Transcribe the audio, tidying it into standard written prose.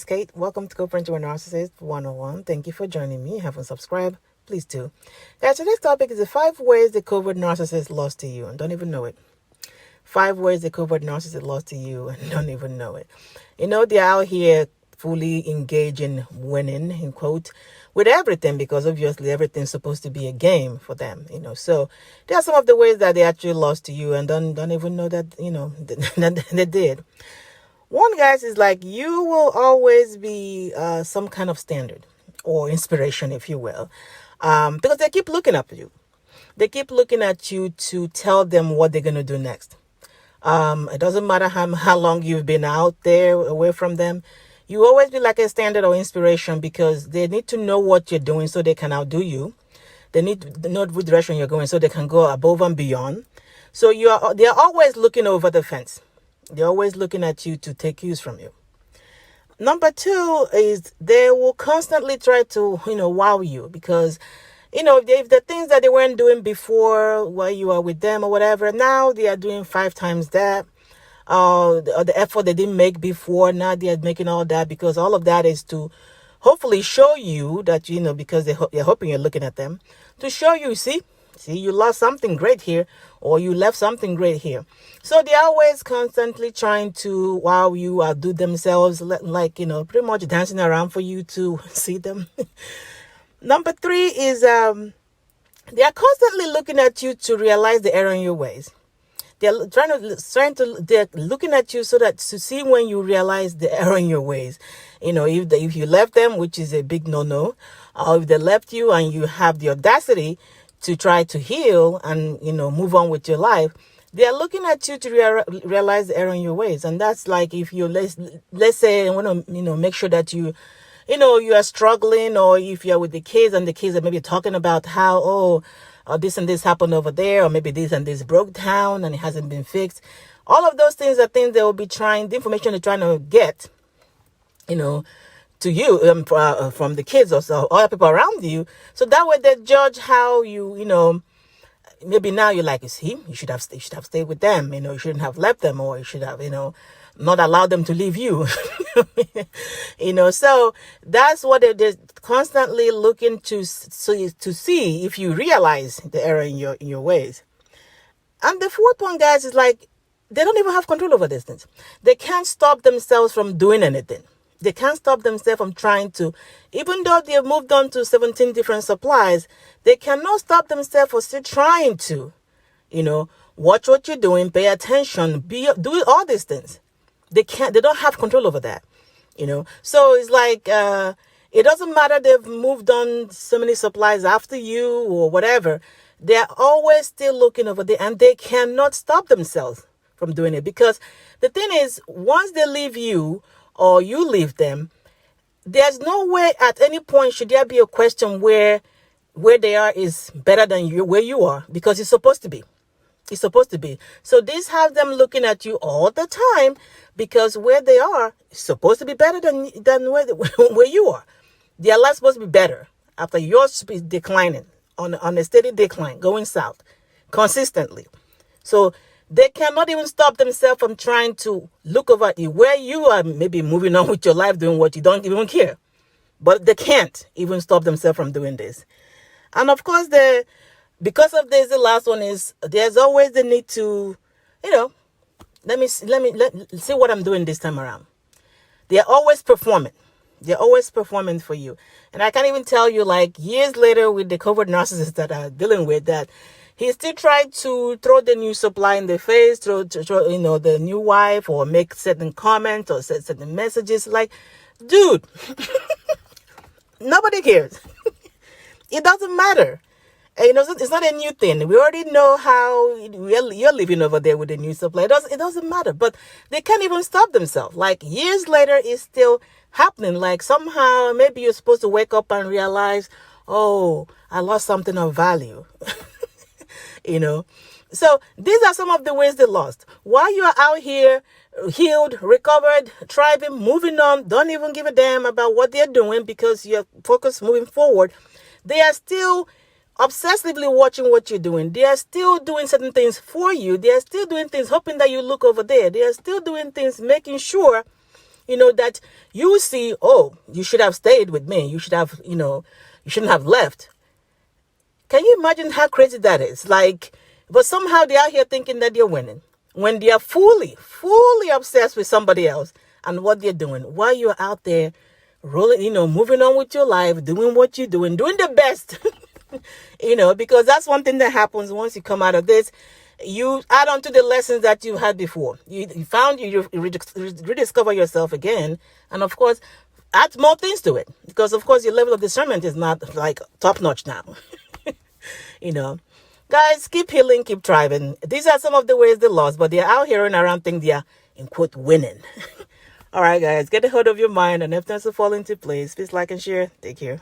is Kate. Welcome to Covert Narcissist 101. Thank you for joining me. Haven't subscribed? Please do. Guys, today's topic is the 5 ways the covert narcissist lost to you and don't even know it. 5 ways the covert narcissist lost to you and don't even know it. You know, they're out here fully engaged in winning, in quote, with everything, because obviously everything's supposed to be a game for them, So there are some of the ways that they actually lost to you and don't even know that, that they did. One, guys, is like you will always be some kind of standard or inspiration, if you will, because they keep looking up at you. They keep looking at you to tell them what they're going to do next. It doesn't matter how long you've been out there away from them. You always be like a standard or inspiration because they need to know what you're doing so they can outdo you. They need to know which direction you're going so they can go above and beyond. So they're always looking over the fence. They're always looking at you to take cues from you. Number 2 is they will constantly try to, wow you because, if the things that they weren't doing before while you are with them or whatever, now they are doing 5 times that. The effort they didn't make before, now they are making all that because all of that is to hopefully show you that, because they're hoping you're looking at them, to show you, see, you lost something great here or you left something great here. So they're always constantly trying to wow you, outdo themselves, like, pretty much dancing around for you to see them. Number 3 is they are constantly looking at you to realize the error in your ways. They're they're looking at you so that to see when you realize the error in your ways. If you left them, which is a big no-no, or if they left you and you have the audacity to try to heal and, move on with your life, they are looking at you to realize the error in your ways. And that's like if you, let's say, I want to, make sure that you are struggling, or if you're with the kids and the kids are maybe talking about how, this and this happened over there, or maybe this and this broke down and it hasn't been fixed. All of those things are things they will be the information they're trying to get, to you from the kids or so, other people around you. So that way they judge how you, maybe now you're like, you should have stayed with them. You shouldn't have left them, or you should have, not allowed them to leave you. So that's what they're constantly looking to see if you realize the error in your ways. And the 4th one, guys, is like they don't even have control over these things. They can't stop themselves from doing anything. They can't stop themselves from trying to, even though they have moved on to 17 different supplies, they cannot stop themselves from still trying to, watch what you're doing, pay attention, do all these things. They don't have control over that, So it's like, it doesn't matter they've moved on so many supplies after you or whatever. They're always still looking over there and they cannot stop themselves from doing it. Because the thing is, once they leave you or you leave them, there's no way at any point should there be a question where they are is better than you, where you are, because it's supposed to be. It's supposed to be. So this has them looking at you all the time because where they are is supposed to be better than where you are. Their life's supposed to be better after yours is declining on a steady decline, going south consistently. So they cannot even stop themselves from trying to look over at you where you are maybe moving on with your life, doing what you don't even care. But they can't even stop themselves from doing this. And of course, because of this, the last one is there's always the need to, let me see what I'm doing this time around. They're always performing. They're always performing for you. And I can't even tell you, like, years later with the covert narcissist that I'm dealing with, that he still tried to throw the new supply in their face, throw the new wife, or make certain comments or certain messages. Like, dude, nobody cares. It doesn't matter. It's not a new thing. We already know how you're living over there with the new supply. It doesn't matter. But they can't even stop themselves. Like, years later, it's still happening. Like, somehow, maybe you're supposed to wake up and realize, oh, I lost something of value. So these are some of the ways they lost. While you are out here, healed, recovered, thriving, moving on, don't even give a damn about what they're doing because you're focused moving forward, they are still obsessively watching what you're doing. They are still doing certain things for you. They are still doing things, hoping that you look over there. They are still doing things, making sure that you see, oh, you should have stayed with me. You should have, you shouldn't have left. Can you imagine how crazy that is? Like, but somehow they are here thinking that they're winning when they are fully obsessed with somebody else and what they're doing while you're out there rolling, moving on with your life, doing what you're doing the best, because that's one thing that happens once you come out of this. You add on to the lessons that you had before. You rediscover yourself again. And of course, add more things to it because of course your level of discernment is not like top notch now. Guys, keep healing, keep thriving. These are some of the ways they lost, but they're out here and around think they're, in quote, winning. All right, guys, get a hold of your mind and everything to fall into place. Please like and share. Take care.